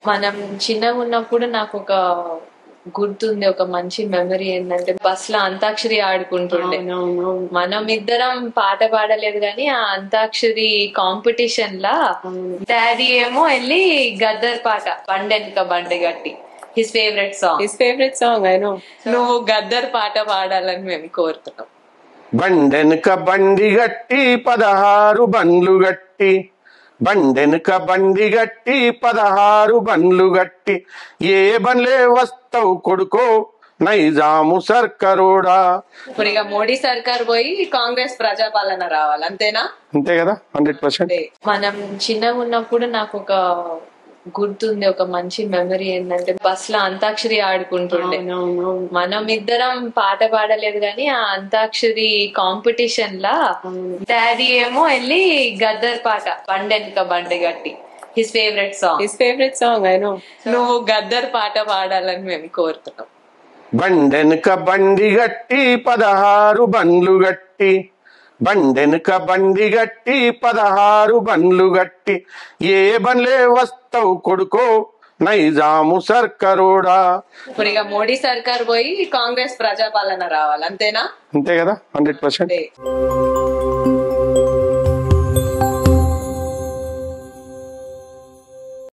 మనం చిన్నగా ఉన్నప్పుడు నాకు ఒక గుర్తుంది, ఒక మంచి మెమరీ ఏంటంటే బస్ లో అంతాక్షరి ఆడుకుంటుండే. మనం ఇద్దరం పాట పాడలేదు కానీ ఆ అంతాక్షరి కాంపిటీషన్ లా డాడీ ఏమో వెళ్ళి గద్దర్ పాట బండెనక బండి గట్టి his favourite song I know. నువ్వు గద్దర్ పాట పాడాలని మేము కోరుతున్నాం. బండెనక బండి గట్టి 16 బండ్లు గట్టి, బండెనక బండి గట్టి 16 బండ్లు గట్టి, ఏ బండ్లే వస్తావు కొడుకో నైజాము సర్కారోడా. ఇప్పుడు ఇక మోడీ సర్కార్ పోయి కాంగ్రెస్ ప్రజాపాలన రావాలి, అంతేనా? అంతే కదా, 100%. మనం చిన్నగా ఉన్నప్పుడు నాకు ఒక గుర్తుంది, ఒక మంచి మెమరీ ఏంటంటే బస్ లో అంతాక్షరి ఆడుకుంటుండే. మనం ఇద్దరం పాట పాడలేదు కానీ ఆ అంతాక్షరి కాంపిటీషన్ లా డాడీ ఏమో వెళ్ళి గద్దర్ పాట బండెనక బండి గట్టి his favourite song I know. నువ్వు గద్దర్ పాట పాడాలని మేము కోరుతున్నాం. బండెనక బండి గట్టి 16 బండ్లు గట్టి, బండెనక బండి గట్టి 16 బండ్లు గట్టి, ఏ బండ్లే వస్తావు కొడుకో నైజాము సర్కారోడా. ఇప్పుడు ఇక మోడీ సర్కార్ పోయి కాంగ్రెస్ ప్రజాపాలన రావాలి, అంతేనా? అంతే కదా, 100%.